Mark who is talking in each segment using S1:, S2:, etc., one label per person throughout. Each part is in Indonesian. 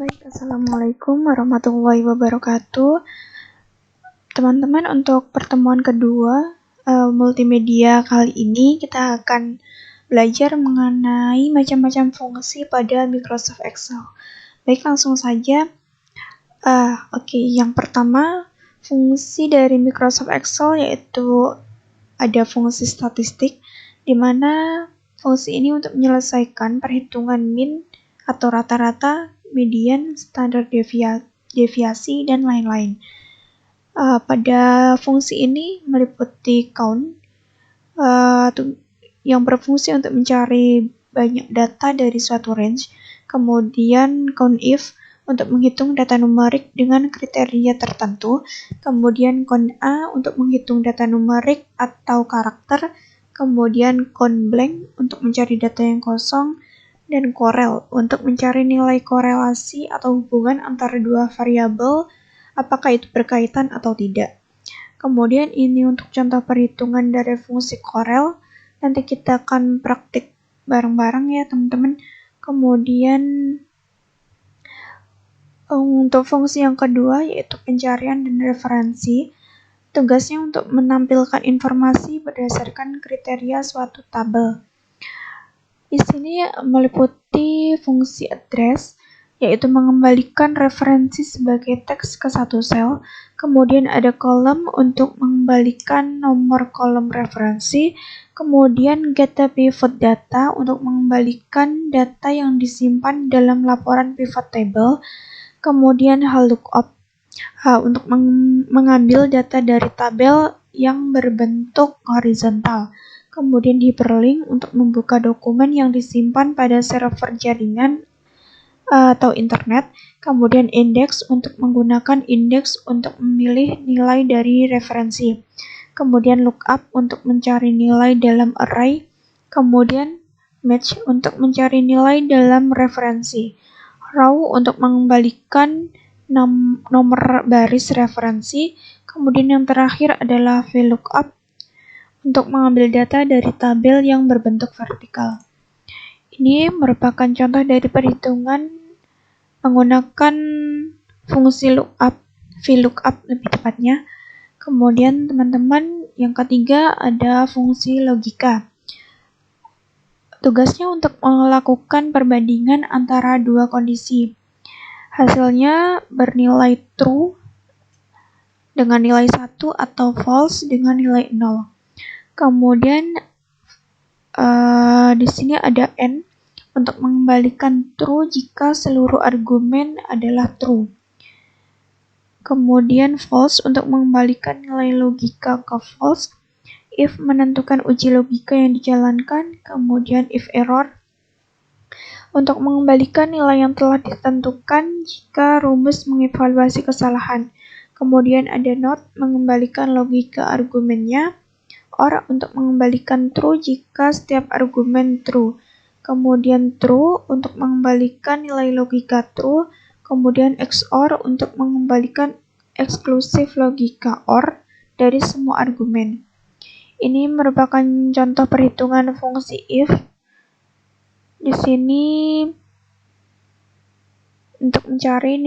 S1: Baik, Assalamualaikum warahmatullahi wabarakatuh. Teman-teman, untuk pertemuan kedua multimedia kali ini kita akan belajar mengenai macam-macam fungsi pada Microsoft Excel. Baik, langsung saja. Yang pertama, fungsi dari Microsoft Excel yaitu ada fungsi statistik, di mana fungsi ini untuk menyelesaikan perhitungan min atau rata-rata, median, standar deviasi, dan lain-lain. Pada fungsi ini meliputi count, yang berfungsi untuk mencari banyak data dari suatu range, kemudian COUNTIF untuk menghitung data numerik dengan kriteria tertentu, kemudian COUNTA untuk menghitung data numerik atau karakter, kemudian COUNTBLANK untuk mencari data yang kosong, dan COREL untuk mencari nilai korelasi atau hubungan antara dua variabel, apakah itu berkaitan atau tidak. Kemudian ini untuk contoh perhitungan dari fungsi COREL, nanti kita akan praktik bareng-bareng ya teman-teman. Kemudian untuk fungsi yang kedua yaitu pencarian dan referensi, tugasnya untuk menampilkan informasi berdasarkan kriteria suatu tabel. Di sini meliputi fungsi address, yaitu mengembalikan referensi sebagai teks ke satu sel. Kemudian ada kolom untuk mengembalikan nomor kolom referensi. Kemudian getPivotData untuk mengembalikan data yang disimpan dalam laporan pivot table. Kemudian lookup untuk mengambil data dari tabel yang berbentuk horizontal. Kemudian hyperlink untuk membuka dokumen yang disimpan pada server jaringan atau internet. Kemudian index untuk menggunakan index untuk memilih nilai dari referensi. Kemudian lookup untuk mencari nilai dalam array. Kemudian match untuk mencari nilai dalam referensi. Raw untuk mengembalikan nomor baris referensi. Kemudian yang terakhir adalah VLOOKUP untuk mengambil data dari tabel yang berbentuk vertikal. Ini merupakan contoh dari perhitungan menggunakan fungsi lookup, VLOOKUP lebih tepatnya. Kemudian teman-teman, yang ketiga ada fungsi logika. Tugasnya untuk melakukan perbandingan antara dua kondisi. Hasilnya bernilai true dengan nilai 1 atau false dengan nilai 0. Kemudian di sini ada N untuk mengembalikan true jika seluruh argumen adalah true. Kemudian false untuk mengembalikan nilai logika ke false. If menentukan uji logika yang dijalankan. Kemudian if error untuk mengembalikan nilai yang telah ditentukan jika rumus mengevaluasi kesalahan. Kemudian ada not mengembalikan logika argumennya. OR untuk mengembalikan true jika setiap argumen true. Kemudian true untuk mengembalikan nilai logika true. Kemudian XOR untuk mengembalikan eksklusif logika OR dari semua argumen. Ini merupakan contoh perhitungan fungsi if. Di sini untuk mencari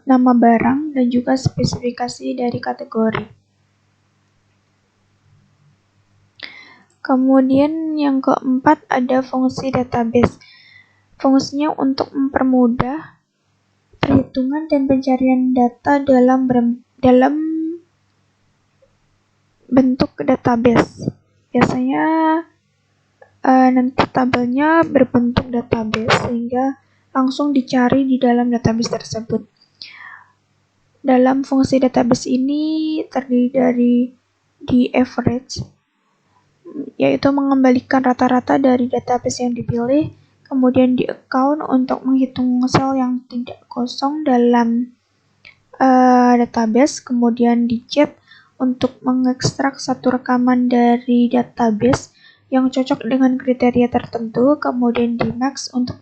S1: nama barang dan juga spesifikasi dari kategori. Kemudian yang keempat ada fungsi database. Fungsinya untuk mempermudah perhitungan dan pencarian data dalam bentuk database. Biasanya nanti tabelnya berbentuk database sehingga langsung dicari di dalam database tersebut. Dalam fungsi database ini terdiri dari di average, yaitu mengembalikan rata-rata dari database yang dipilih, kemudian di account untuk menghitung sel yang tidak kosong dalam database, kemudian di chat untuk mengekstrak satu rekaman dari database yang cocok dengan kriteria tertentu, kemudian di max untuk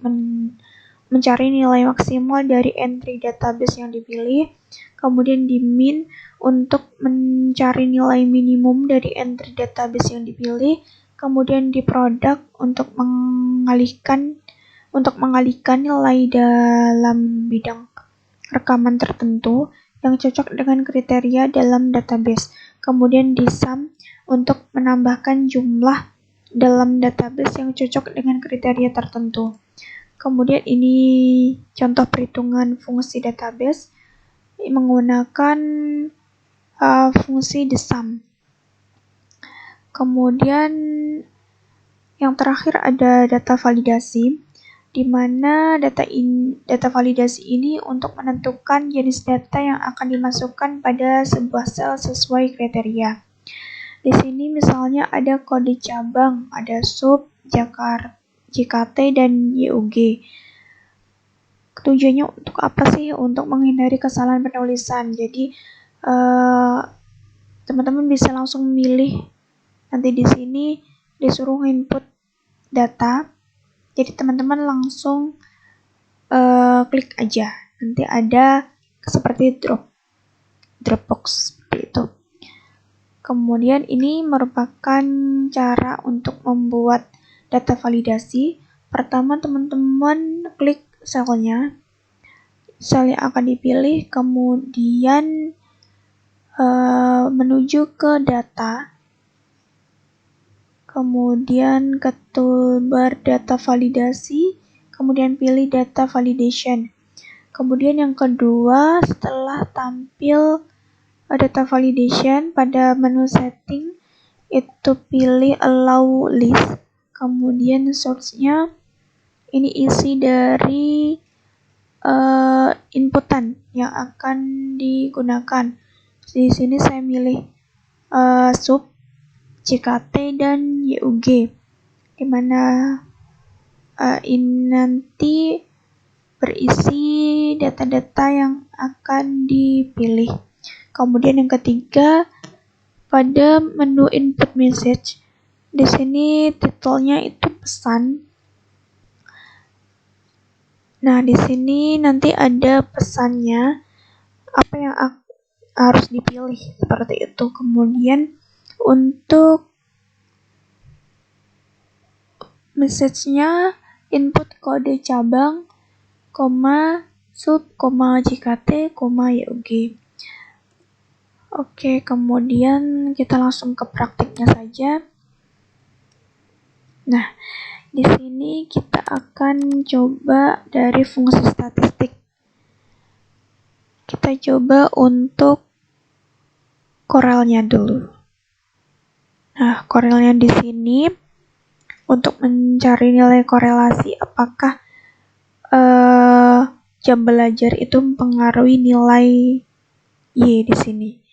S1: mencari nilai maksimal dari entry database yang dipilih, kemudian di min untuk mencari nilai minimum dari entry database yang dipilih, kemudian di product untuk mengalihkan untuk mengalihkan nilai dalam bidang rekaman tertentu yang cocok dengan kriteria dalam database. Kemudian di-sum untuk menambahkan jumlah dalam database yang cocok dengan kriteria tertentu. Kemudian ini contoh perhitungan fungsi database menggunakan fungsi the-sum. Kemudian yang terakhir ada data validasi, di mana data validasi ini untuk menentukan jenis data yang akan dimasukkan pada sebuah sel sesuai kriteria. Di sini misalnya ada kode cabang, ada sub, JKT, dan YUG. Tujuannya untuk apa sih? Untuk menghindari kesalahan penulisan. Jadi teman-teman bisa langsung milih. Nanti di sini disuruh input data. Jadi teman-teman langsung klik aja. Nanti ada seperti Dropbox seperti itu. Kemudian ini merupakan cara untuk membuat data validasi. Pertama teman-teman klik selnya, sel yang akan dipilih, kemudian menuju ke data, kemudian ke toolbar data validasi, kemudian pilih data validation. Kemudian yang kedua, setelah tampil data validation, pada menu setting itu pilih allow list, kemudian source-nya ini isi dari inputan yang akan digunakan. Di sini saya milih sub, JKT, dan YUG, dimana ini nanti berisi data-data yang akan dipilih. Kemudian yang ketiga, pada menu input message, di sini titelnya itu pesan. Nah, di sini nanti ada pesannya, apa yang harus dipilih, seperti itu. Kemudian untuk message-nya input kode cabang, sub, JKT, YUG. Oke, kemudian kita langsung ke praktiknya saja. Nah, di sini kita akan coba dari fungsi statistik. Kita coba untuk Corel-nya dulu. Nah, Corel-nya di sini untuk mencari nilai korelasi apakah jam belajar itu mempengaruhi nilai Y di sini.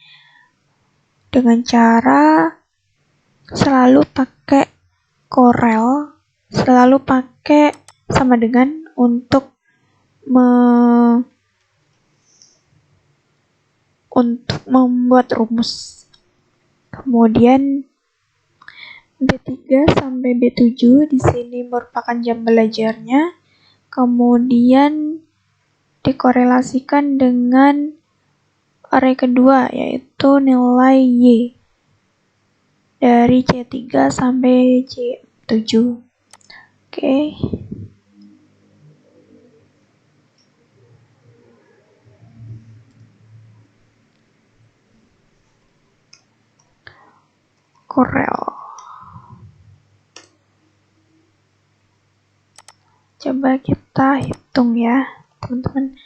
S1: Dengan cara selalu pakai Corel, selalu pakai sama dengan untuk membuat rumus. Kemudian B3 sampai B7 di sini merupakan jam belajarnya. Kemudian dikorelasikan dengan array kedua, yaitu nilai Y dari C3 sampai C7. Oke. Corel. Coba kita hitung ya, teman-teman.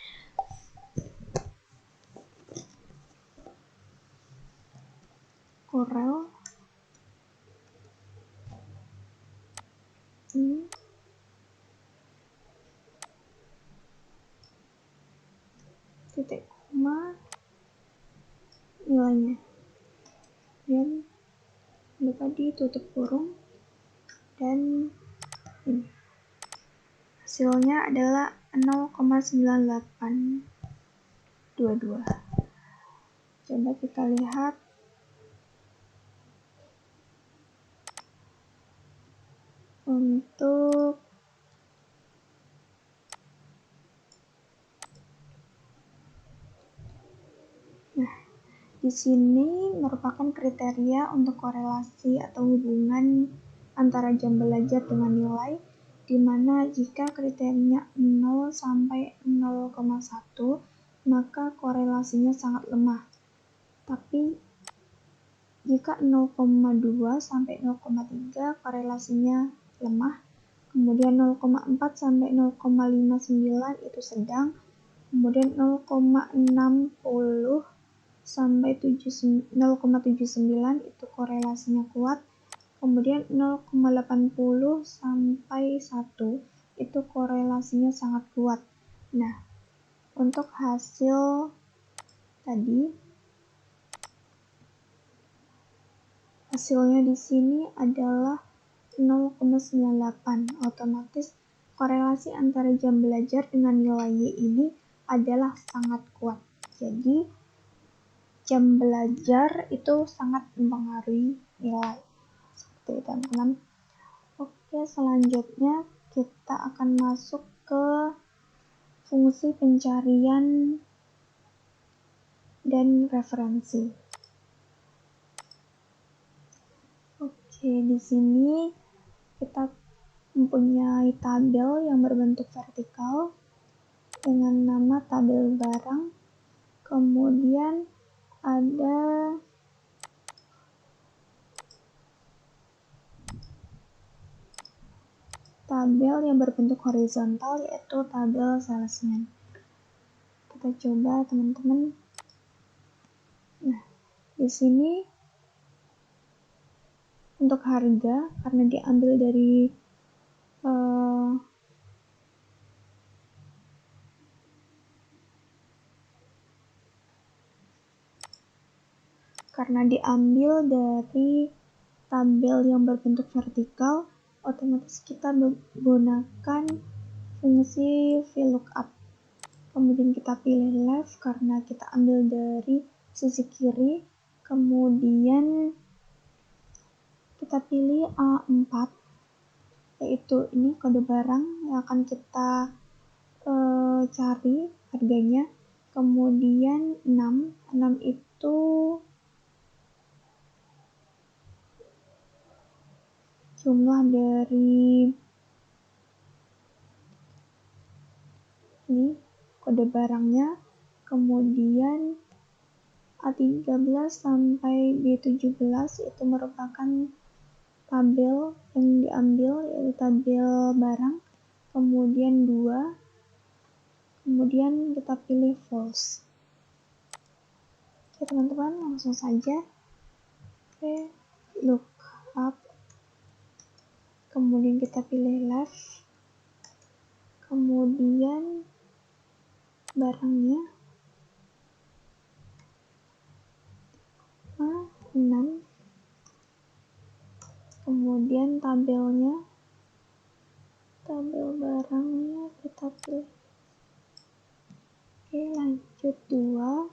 S1: Corel ini titik koma nilainya, dan ini tadi tutup kurung, dan ini hasilnya adalah 0,9822. Coba kita lihat untuk di sini merupakan kriteria untuk korelasi atau hubungan antara jam belajar dengan nilai. di mana jika kriterianya 0 sampai 0,1 maka korelasinya sangat lemah. Tapi jika 0,2 sampai 0,3 korelasinya lemah, kemudian 0,4 sampai 0,59 itu sedang, kemudian 0,60 sampai 0,79 itu korelasinya kuat, kemudian 0,80 sampai 1 itu korelasinya sangat kuat. Nah, untuk hasil tadi, hasilnya di sini adalah 0,98. Otomatis korelasi antara jam belajar dengan nilai Y ini adalah sangat kuat. Jadi jam belajar itu sangat mempengaruhi nilai. Seperti itu, teman-teman. Oke, selanjutnya kita akan masuk ke fungsi pencarian dan referensi. Oke, di sini kita mempunyai tabel yang berbentuk vertikal dengan nama tabel barang. Kemudian ada tabel yang berbentuk horizontal, yaitu tabel salesman. Kita coba, teman-teman. Nah, di sini untuk harga, karena diambil dari tabel yang berbentuk vertikal, otomatis kita menggunakan fungsi VLOOKUP. Kemudian kita pilih left karena kita ambil dari sisi kiri. Kemudian kita pilih A4, yaitu ini kode barang yang akan kita cari harganya. Kemudian 6 itu jumlah dari ini kode barangnya. Kemudian A13 sampai B17 itu merupakan tabel yang diambil, yaitu tabel barang. Kemudian 2, kemudian kita pilih false. Oke, teman-teman, langsung saja. Oke, look up, kemudian kita pilih left, kemudian barangnya A6, kemudian tabel barangnya kita pilih. Oke, lanjut 2,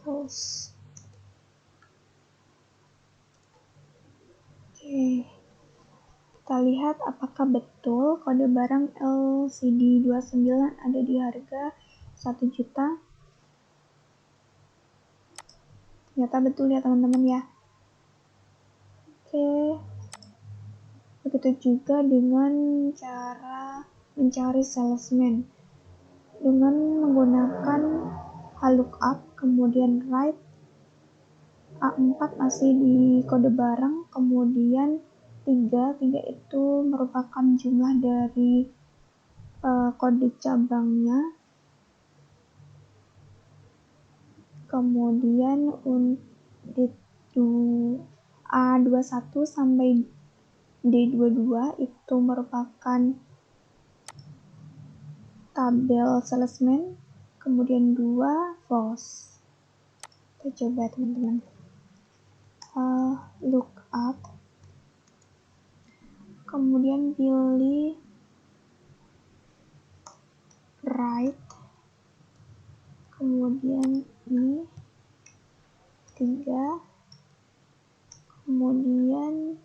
S1: false. Oke, kita lihat apakah betul kode barang LCD29 ada di harga 1 juta. Ternyata betul ya, teman-teman ya. Oke, begitu juga dengan cara mencari salesman dengan menggunakan VLOOKUP, kemudian write A4 masih di kode barang, kemudian 3 itu merupakan jumlah dari kode cabangnya. Kemudian untuk A21 sampai D22 itu merupakan tabel salesman, kemudian 2 false. Kita coba, teman-teman. Look up, kemudian pilih right, kemudian ini 3, kemudian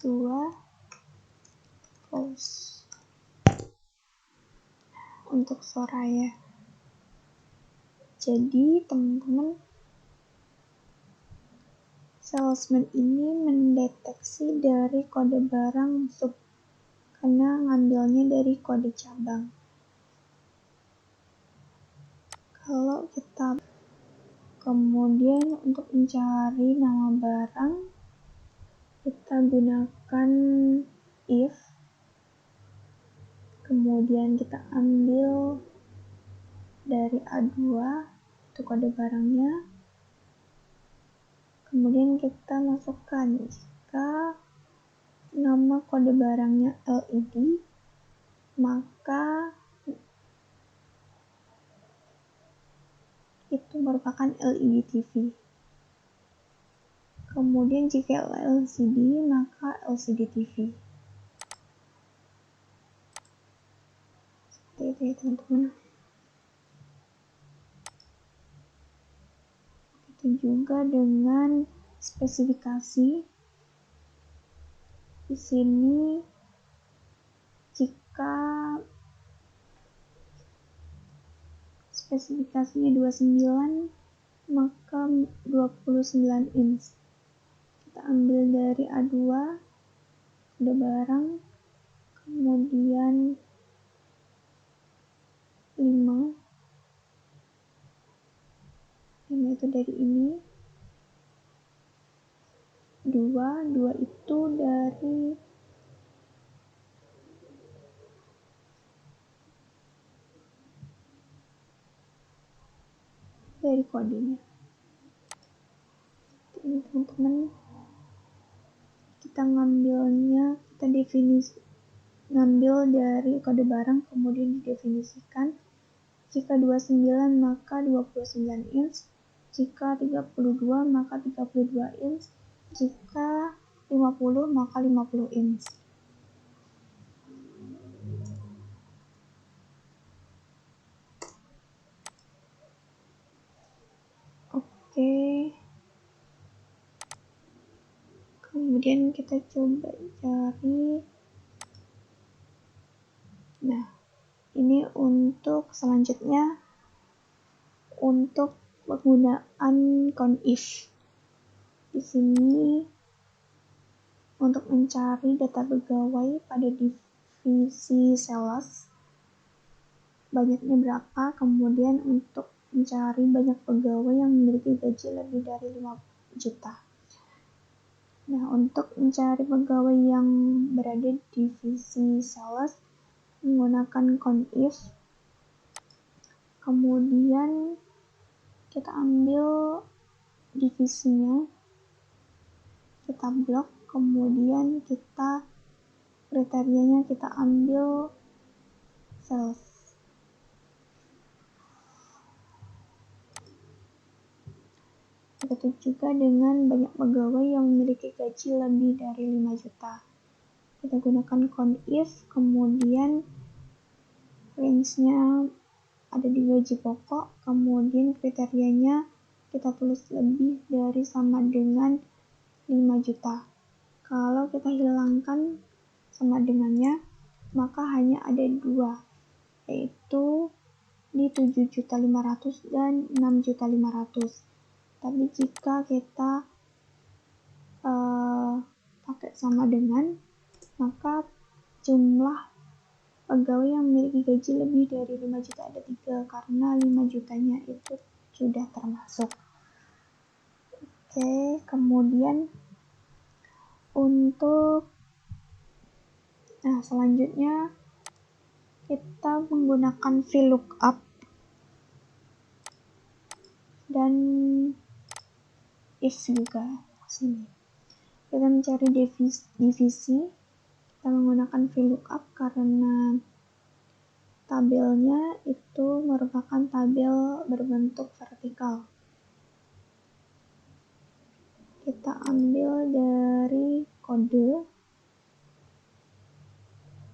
S1: 2 false. Untuk Soraya. Jadi, teman-teman, salesman ini mendeteksi dari kode barang sub karena ngambilnya dari kode cabang. Kalau kita kemudian untuk mencari nama barang, kita gunakan if, kemudian kita ambil dari A2 itu kode barangnya, kemudian kita masukkan jika nama kode barangnya LED, maka itu merupakan LED TV. Kemudian jika LCD, maka LCD TV. Seperti itu ya teman-teman. Itu juga dengan spesifikasi. Di sini jika spesifikasinya 29, maka 29 inch. Kita ambil dari A2 kode barang, kemudian 5 itu dari ini, 2 itu dari kodenya. Ini teman-teman, kita ngambil dari kode barang, kemudian didefinisikan. Jika 29 maka 29 inch, jika 32 maka 32 inch, jika 50 maka 50 inch. Oke. Kemudian kita coba cari. Nah, ini untuk selanjutnya untuk penggunaan CONIF. Di sini untuk mencari data pegawai pada divisi sales banyaknya berapa, kemudian untuk mencari banyak pegawai yang memiliki gaji lebih dari 5 juta. Nah, untuk mencari pegawai yang berada di divisi sales menggunakan CONIF, kemudian kita ambil divisinya, kita blok, kemudian kita kriterianya kita ambil sales. Begitu juga dengan banyak pegawai yang memiliki gaji lebih dari 5 juta. Kita gunakan CONIF, kemudian range-nya ada di gaji pokok, kemudian kriterianya kita tulis lebih dari sama dengan 5 juta. Kalau kita hilangkan sama dengannya, maka hanya ada 2, yaitu di 7.500.000 dan 6.500.000. Tapi jika kita pakai sama dengan, maka jumlah pegawai yang memiliki gaji lebih dari 5 juta ada 3, karena 5 jutanya itu sudah termasuk. Oke, kemudian selanjutnya kita menggunakan VLOOKUP dan if juga. Sini kita mencari divisi, kita menggunakan VLOOKUP karena tabelnya itu merupakan tabel berbentuk vertikal. Kita ambil dari kode.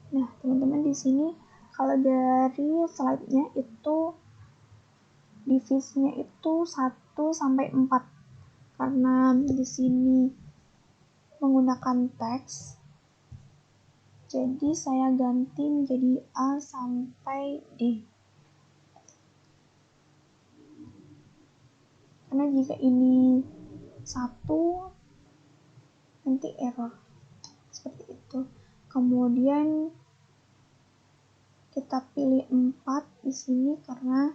S1: Nah, teman-teman di sini kalau dari slide-nya itu divisinya itu 1 sampai 4. Karena di sini menggunakan teks, jadi saya ganti menjadi A sampai D. Karena jika ini 1, nanti error seperti itu. Kemudian kita pilih 4 di sini karena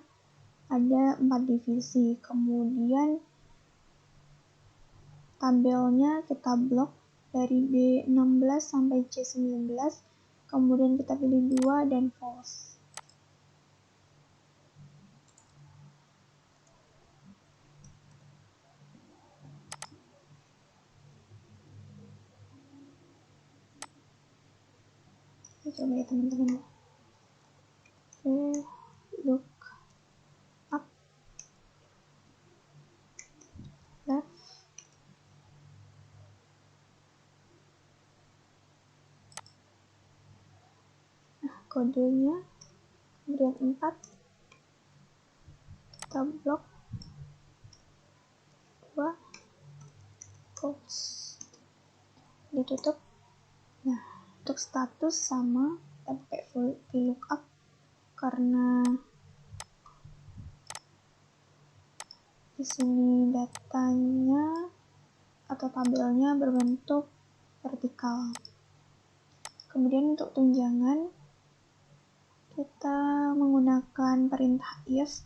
S1: ada 4 divisi. Kemudian tabelnya kita blok dari B16 sampai C19. Kemudian kita pilih 2 dan false. Kita coba ya teman-teman. Look up, left, kodenya, kemudian 4, kita blok, 2, false, ditutup. Nah, untuk status sama, kita pakai VLOOKUP karena di sini datanya atau tabelnya berbentuk vertikal. Kemudian untuk tunjangan kita menggunakan perintah is.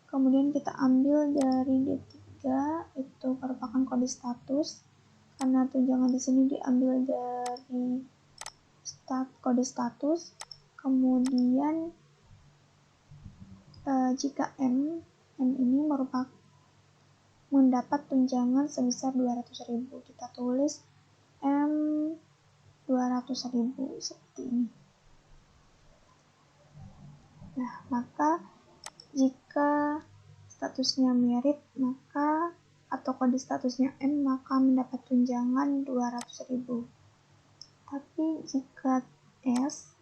S1: Kemudian kita ambil dari D3, itu merupakan kode status. Karena tunjangan di sini diambil dari kode status. Kemudian jika M ini merupakan mendapat tunjangan sebesar 200.000, kita tulis M 200.000 seperti ini. Nah, maka jika statusnya merit maka atau kode statusnya M maka mendapat tunjangan 200.000. Tapi jika S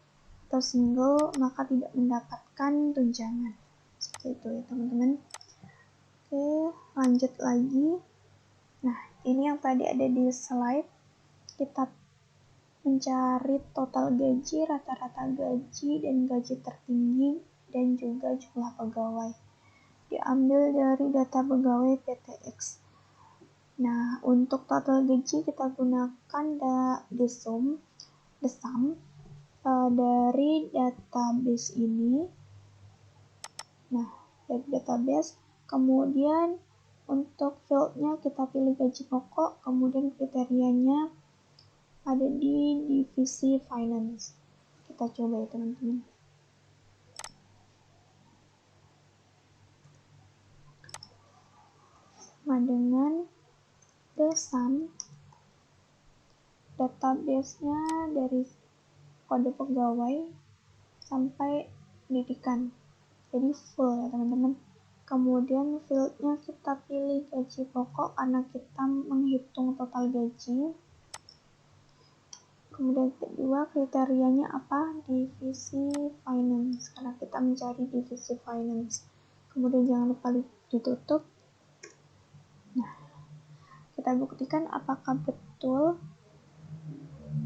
S1: atau single maka tidak mendapatkan tunjangan. Seperti itu ya teman-teman. Oke, lanjut lagi. Nah, ini yang tadi ada di slide. Kita mencari total gaji, rata-rata gaji, dan gaji tertinggi, dan juga jumlah pegawai. Diambil dari data pegawai PTX. Nah, untuk total gaji kita gunakan the sum dari database ini. Nah, dari database, kemudian untuk fieldnya kita pilih gaji pokok, kemudian kriterianya ada di divisi finance. Kita coba ya teman-teman. Sama dengan the sum, database-nya dari kode pegawai sampai pendidikan. Jadi full ya teman-teman. Kemudian fieldnya kita pilih gaji pokok karena kita menghitung total gaji. Kemudian kedua kriterianya apa? Divisi finance karena kita mencari divisi finance. Kemudian jangan lupa ditutup. Nah, kita buktikan apakah betul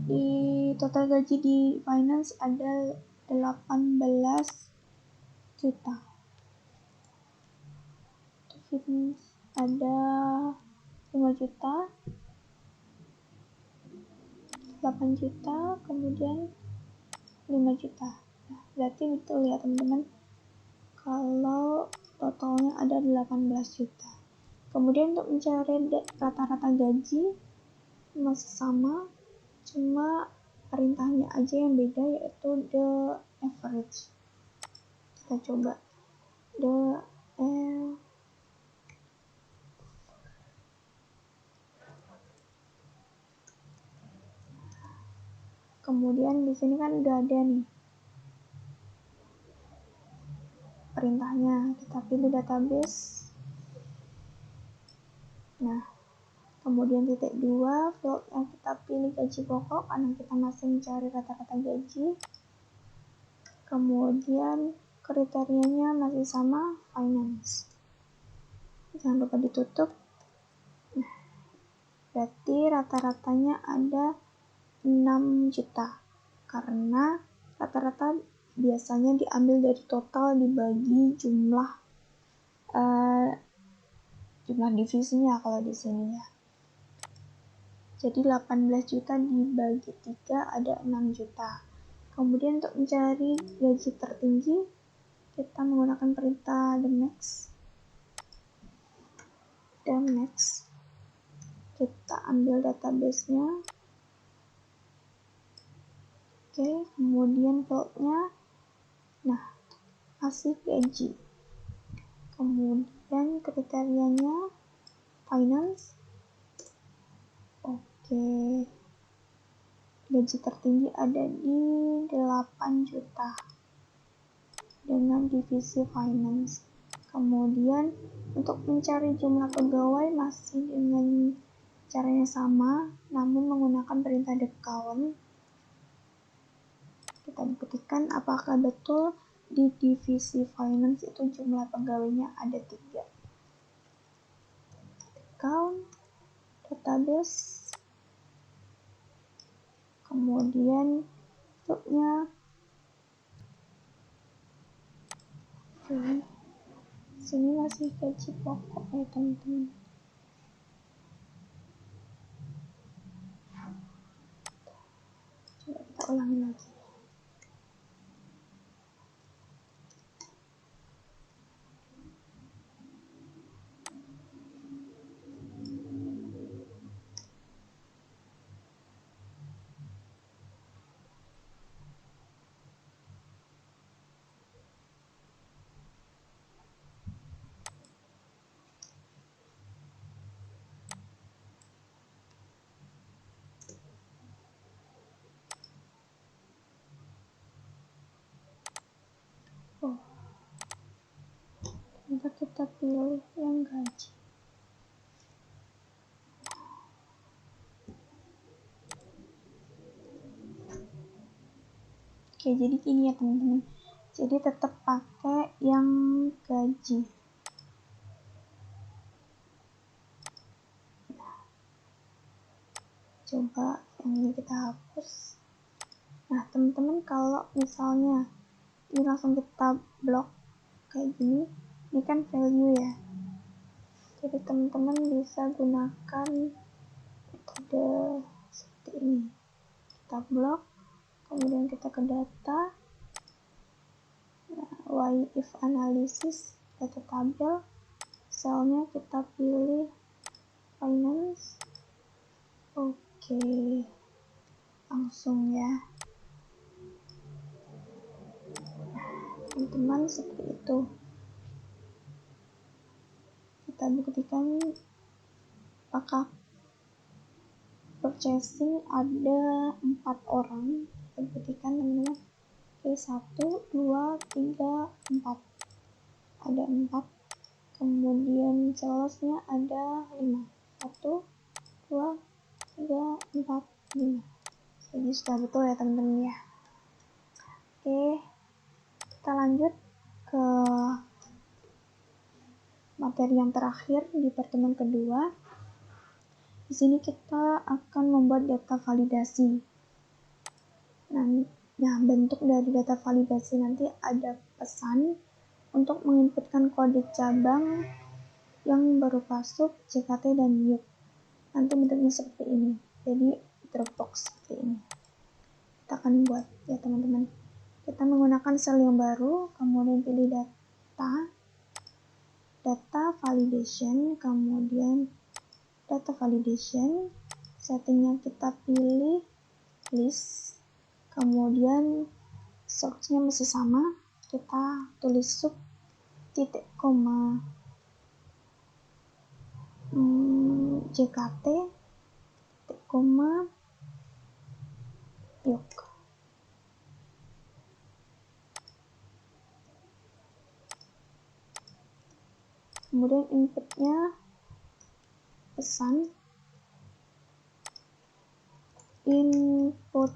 S1: di total gaji di finance ada 18 juta. Ada 5 juta, 8 juta, kemudian 5 juta. Nah, berarti betul ya teman-teman kalau totalnya ada 18 juta. Kemudian untuk mencari rata-rata gaji masih sama, cuma perintahnya aja yang beda yaitu the average. Kita coba kemudian di sini kan udah ada nih perintahnya, kita pilih database. Nah, kemudian titik 2 field yang kita pilih gaji pokok karena kita masih mencari rata-rata gaji. Kemudian kriterianya masih sama, finance. Jangan lupa ditutup. Nah, berarti rata-ratanya ada 6 juta karena rata-rata biasanya diambil dari total dibagi jumlah divisinya kalau di sini ya. Jadi 18 juta dibagi 3 ada 6 juta. Kemudian untuk mencari gaji tertinggi, kita menggunakan perintah the max. Kita ambil database-nya. Oke, kemudian field-nya. Nah, kasih gaji. Kemudian kriterianya finance. Oke. Gaji tertinggi ada di 8 juta dengan divisi finance. Kemudian untuk mencari jumlah pegawai masih dengan caranya sama, namun menggunakan perintah the count. Kita buktikan apakah betul di divisi finance itu jumlah pegawainya ada 3. Count, database, kemudian fieldnya. Sini masih gaji pokok ya teman-teman. Coba kita ulangi lagi. Ternyata kita pilih yang gaji. Oke, jadi gini ya teman-teman. Jadi tetap pakai yang gaji. Coba yang ini kita hapus. Nah, teman-teman kalau misalnya ini langsung kita blok kayak gini, ini kan value ya. Jadi teman-teman bisa gunakan metode seperti ini. Kita blok, kemudian kita ke data. Nah, why if analysis, data tabel, selnya kita pilih finance. Oke, langsung ya. Teman-teman seperti itu. Kita buktikan apakah purchasing ada 4 orang. Kita buktikan teman-teman. Oke, 1, 2, 3, 4. Ada 4. Kemudian salesnya ada 5. 1, 2, 3, 4, 5. Jadi sudah betul ya teman-teman ya. Oke, kita lanjut ke materi yang terakhir di pertemuan kedua. Di sini kita akan membuat data validasi. Nah, bentuk dari data validasi nanti ada pesan untuk menginputkan kode cabang yang berupa sub, JKT, dan YUK. Nanti bentuknya seperti ini. Jadi Dropbox seperti ini. Kita akan buat ya teman-teman. Kita menggunakan sel yang baru, kemudian pilih data validation, kemudian data validation, settingnya kita pilih list, kemudian search-nya masih sama, kita tulis sub titik koma JKT titik koma YUK. Kemudian inputnya pesan input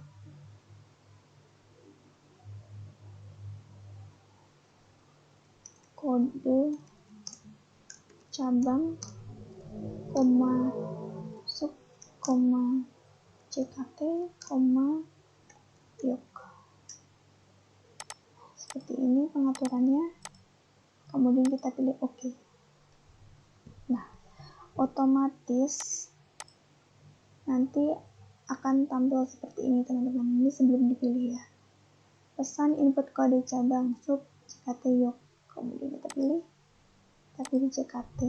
S1: kode cabang koma sub koma JKT koma YUK. Seperti ini pengaturannya. Kemudian kita pilih OK. Nah, otomatis nanti akan tampil seperti ini teman-teman. Ini sebelum dipilih ya. Pesan input kode cabang sub JKT Yok. Kemudian kita pilih JKT.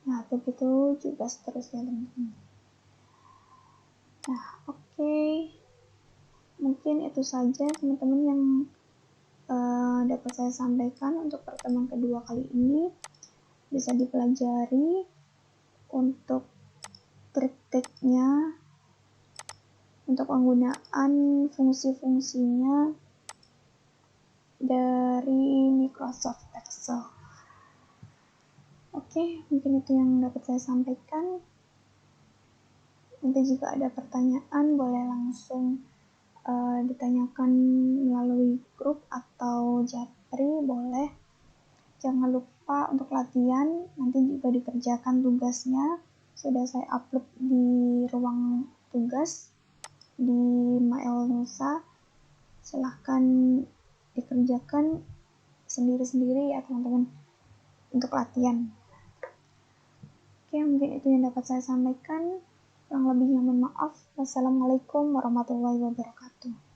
S1: Nah, begitu juga seterusnya teman-teman. Nah, oke. Mungkin itu saja teman-teman yang dapat saya sampaikan untuk pertemuan kedua kali ini. Bisa dipelajari untuk trik-triknya, untuk penggunaan fungsi-fungsinya dari Microsoft Excel. Oke, mungkin itu yang dapat saya sampaikan. Nanti jika ada pertanyaan boleh langsung ditanyakan melalui grup atau japri, boleh. Jangan lupa untuk latihan, nanti juga dikerjakan tugasnya. Sudah saya upload di ruang tugas di Mail Nusa. Silahkan dikerjakan sendiri-sendiri ya teman-teman untuk latihan. Oke, mungkin itu yang dapat saya sampaikan. Kurang lebihnya mohon maaf. Wassalamualaikum warahmatullahi wabarakatuh.